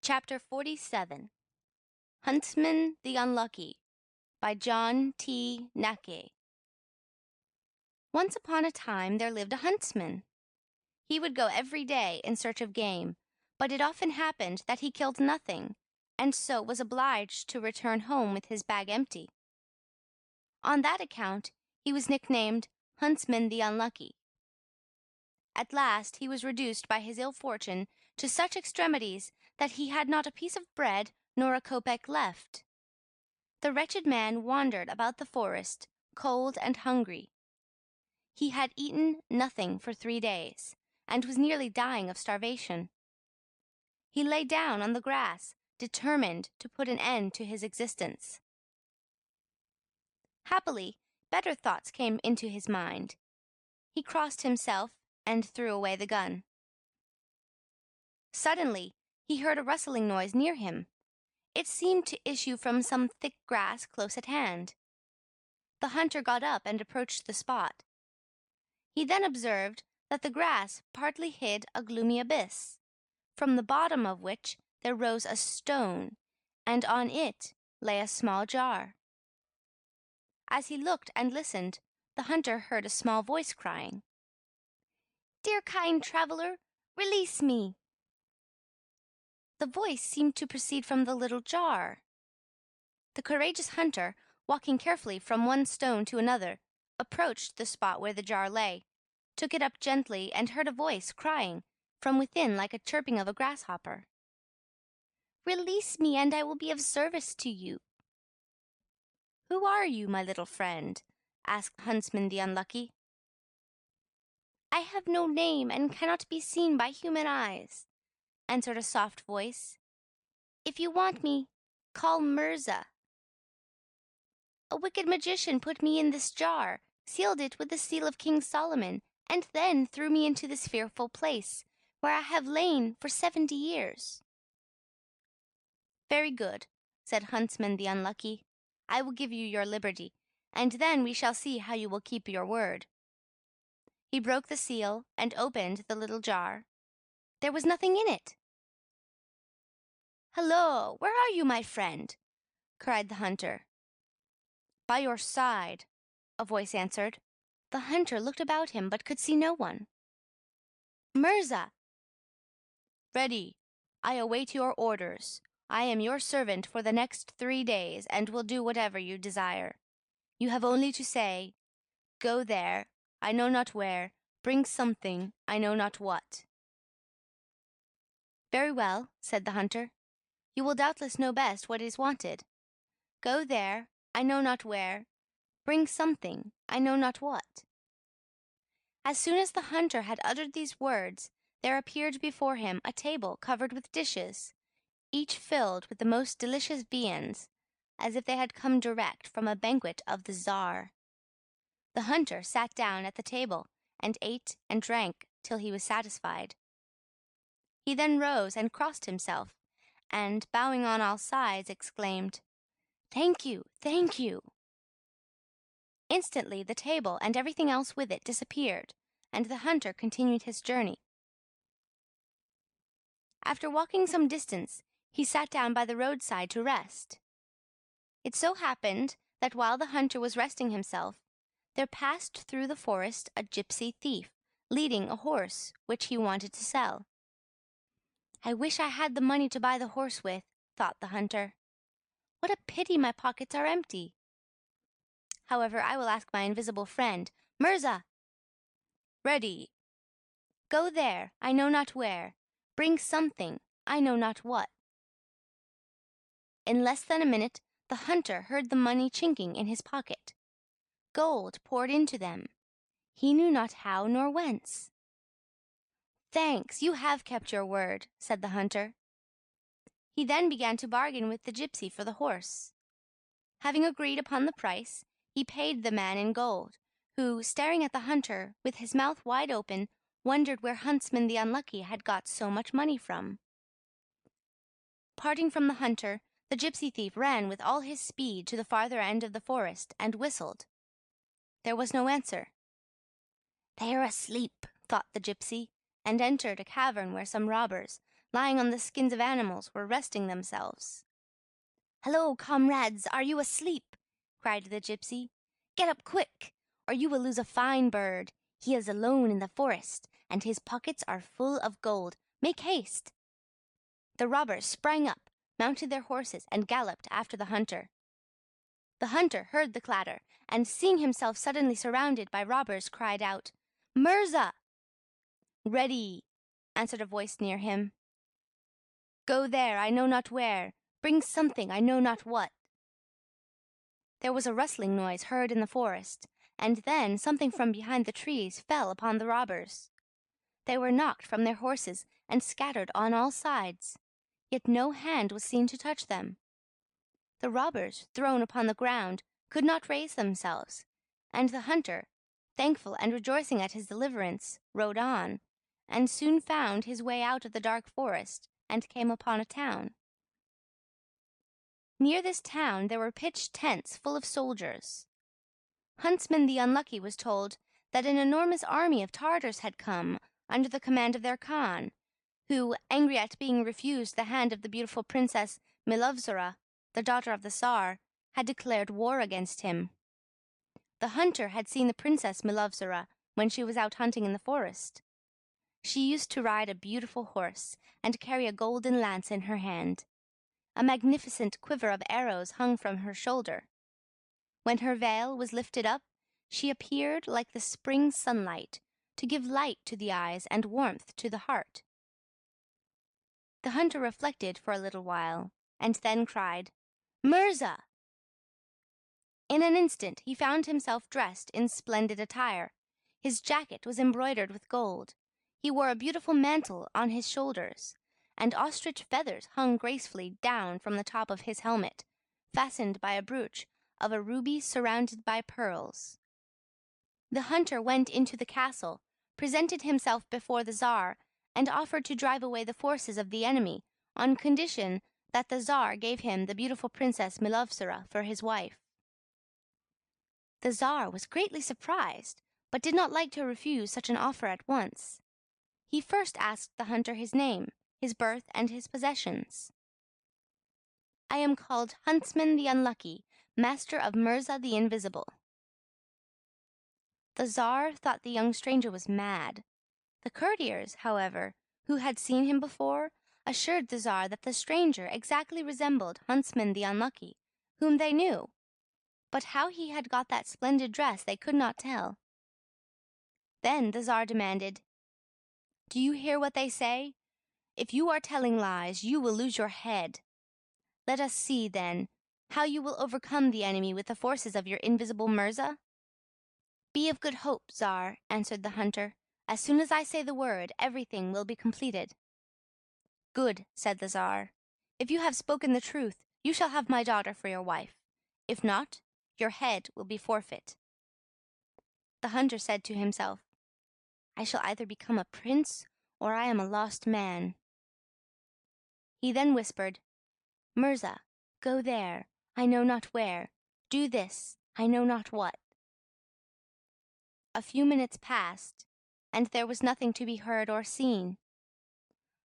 Chapter 47 Huntsman the Unlucky by John T. Nake. Once upon a time there lived a huntsman. He would go every day in search of game, but it often happened that he killed nothing, and so was obliged to return home with his bag empty. On that account he was nicknamed Huntsman the Unlucky. At last he was reduced by his ill fortune to such extremities that he had not a piece of bread nor a kopeck left. The wretched man wandered about the forest, cold and hungry. He had eaten nothing for 3 days, and was nearly dying of starvation. He lay down on the grass, determined to put an end to his existence. Happily, better thoughts came into his mind. He crossed himself and threw away the gun. Suddenly, he heard a rustling noise near him. It seemed to issue from some thick grass close at hand. The hunter got up and approached the spot. He then observed that the grass partly hid a gloomy abyss, from the bottom of which there rose a stone, and on it lay a small jar. As he looked and listened, the hunter heard a small voice crying, "Dear kind traveler, release me!" The voice seemed to proceed from the little jar. The courageous hunter, walking carefully from one stone to another, approached the spot where the jar lay, took it up gently, and heard a voice crying from within like a chirping of a grasshopper. "Release me, and I will be of service to you." "Who are you, my little friend?" asked Huntsman the Unlucky. "I have no name, and cannot be seen by human eyes," answered a soft voice. "If you want me, call Merza. A wicked magician put me in this jar, sealed it with the seal of King Solomon, and then threw me into this fearful place, where I have lain for 70 years. "Very good," said Huntsman the Unlucky. "I will give you your liberty, and then we shall see how you will keep your word." He broke the seal and opened the little jar. There was nothing in it. "Hello, where are you, my friend?" cried the hunter. "By your side," a voice answered. The hunter looked about him, but could see no one. "Merza!" "Ready. I await your orders. I am your servant for the next 3 days, and will do whatever you desire. You have only to say, 'Go there, I know not where, bring something, I know not what.'" "Very well," said the hunter. "You will doubtless know best what is wanted. Go there, I know not where, bring something, I know not what." As soon as the hunter had uttered these words, there appeared before him a table covered with dishes, each filled with the most delicious viands, as if they had come direct from a banquet of the Tsar. The hunter sat down at the table and ate and drank till he was satisfied. He then rose and crossed himself, and, bowing on all sides, exclaimed, "Thank you, thank you!" Instantly the table and everything else with it disappeared, and the hunter continued his journey. After walking some distance, he sat down by the roadside to rest. It so happened that while the hunter was resting himself, there passed through the forest a gypsy thief, leading a horse which he wanted to sell. "I wish I had the money to buy the horse with," thought the hunter. "What a pity my pockets are empty! However, I will ask my invisible friend, Merza." "Ready." "Go there, I know not where, bring something, I know not what." In less than a minute the hunter heard the money chinking in his pocket. Gold poured into them, he knew not how nor whence. "Thanks, you have kept your word," said the hunter. He then began to bargain with the gypsy for the horse. Having agreed upon the price, he paid the man in gold, who, staring at the hunter with his mouth wide open, wondered where Huntsman the Unlucky had got so much money from. Parting from the hunter, the gypsy thief ran with all his speed to the farther end of the forest and whistled. There was no answer. "They are asleep," thought the gypsy, and entered a cavern where some robbers, lying on the skins of animals, were resting themselves. "Hello, comrades, are you asleep?" cried the gypsy. "Get up quick, or you will lose a fine bird. He is alone in the forest, and his pockets are full of gold. Make haste!" The robbers sprang up, mounted their horses, and galloped after the hunter. The hunter heard the clatter, and seeing himself suddenly surrounded by robbers, cried out, "Merza!" "Ready," answered a voice near him. "Go there, I know not where. Bring something, I know not what." There was a rustling noise heard in the forest, and then something from behind the trees fell upon the robbers. They were knocked from their horses and scattered on all sides, yet no hand was seen to touch them. The robbers, thrown upon the ground, could not raise themselves, and the hunter, thankful and rejoicing at his deliverance, rode on, and soon found his way out of the dark forest, and came upon a town. Near this town there were pitched tents full of soldiers. Huntsman the Unlucky was told that an enormous army of Tartars had come, under the command of their Khan, who, angry at being refused the hand of the beautiful Princess Milovsura, the daughter of the Tsar, had declared war against him. The hunter had seen the Princess Milovsura when she was out hunting in the forest. She used to ride a beautiful horse, and carry a golden lance in her hand. A magnificent quiver of arrows hung from her shoulder. When her veil was lifted up, she appeared like the spring sunlight, to give light to the eyes and warmth to the heart. The hunter reflected for a little while, and then cried, "Merza!" In an instant he found himself dressed in splendid attire. His jacket was embroidered with gold. He wore a beautiful mantle on his shoulders, and ostrich feathers hung gracefully down from the top of his helmet, fastened by a brooch of a ruby surrounded by pearls. The hunter went into the castle, presented himself before the Tsar, and offered to drive away the forces of the enemy, on condition that the Tsar gave him the beautiful Princess Milovsura for his wife. The Tsar was greatly surprised, but did not like to refuse such an offer at once. He first asked the hunter his name, his birth, and his possessions. "I am called Huntsman the Unlucky, master of Merza the Invisible." The Tsar thought the young stranger was mad. The courtiers, however, who had seen him before, assured the Tsar that the stranger exactly resembled Huntsman the Unlucky, whom they knew, but how he had got that splendid dress they could not tell. Then the Tsar demanded, "Do you hear what they say? If you are telling lies, you will lose your head. Let us see, then, how you will overcome the enemy with the forces of your invisible Merza." "Be of good hope, Tsar," answered the hunter. "As soon as I say the word, everything will be completed." "Good," said the Tsar. "If you have spoken the truth, you shall have my daughter for your wife. If not, your head will be forfeit." The hunter said to himself, "I shall either become a prince, or I am a lost man." He then whispered, "Merza, go there, I know not where. Do this, I know not what." A few minutes passed, and there was nothing to be heard or seen.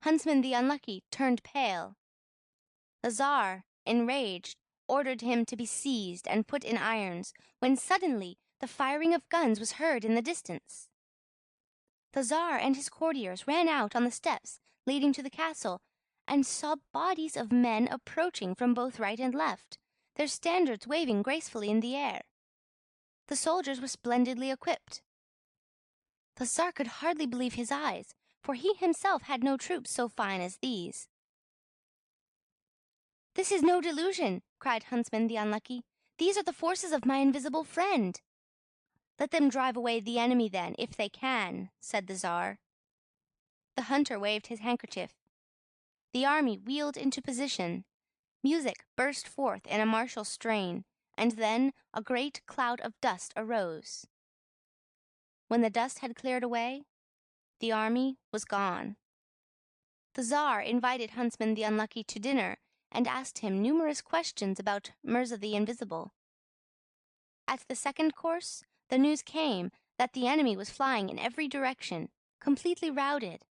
Huntsman the Unlucky turned pale. The Tsar, enraged, ordered him to be seized and put in irons, when suddenly the firing of guns was heard in the distance. The Tsar and his courtiers ran out on the steps leading to the castle, and saw bodies of men approaching from both right and left, their standards waving gracefully in the air. The soldiers were splendidly equipped. The Tsar could hardly believe his eyes, for he himself had no troops so fine as these. "This is no delusion," cried Huntsman the Unlucky. "These are the forces of my invisible friend." "Let them drive away the enemy, then, if they can," said the Tsar. The hunter waved his handkerchief. The army wheeled into position. Music burst forth in a martial strain, and then a great cloud of dust arose. When the dust had cleared away, the army was gone. The Tsar invited Huntsman the Unlucky to dinner, and asked him numerous questions about Merza the Invisible. At the second course, the news came that the enemy was flying in every direction, completely routed.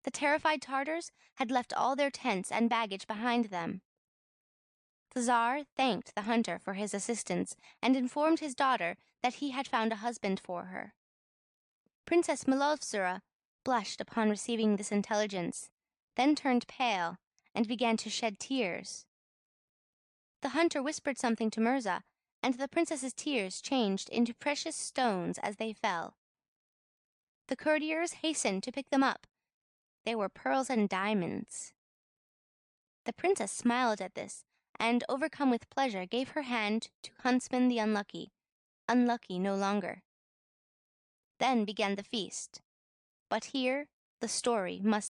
The terrified Tartars had left all their tents and baggage behind them. The Tsar thanked the hunter for his assistance and informed his daughter that he had found a husband for her. Princess Milovsura blushed upon receiving this intelligence, then turned pale and began to shed tears. The hunter whispered something to Merza, and the princess's tears changed into precious stones as they fell. The courtiers hastened to pick them up. They were pearls and diamonds. The princess smiled at this, and, overcome with pleasure, gave her hand to Huntsman the Unlucky, unlucky no longer. Then began the feast. But here the story must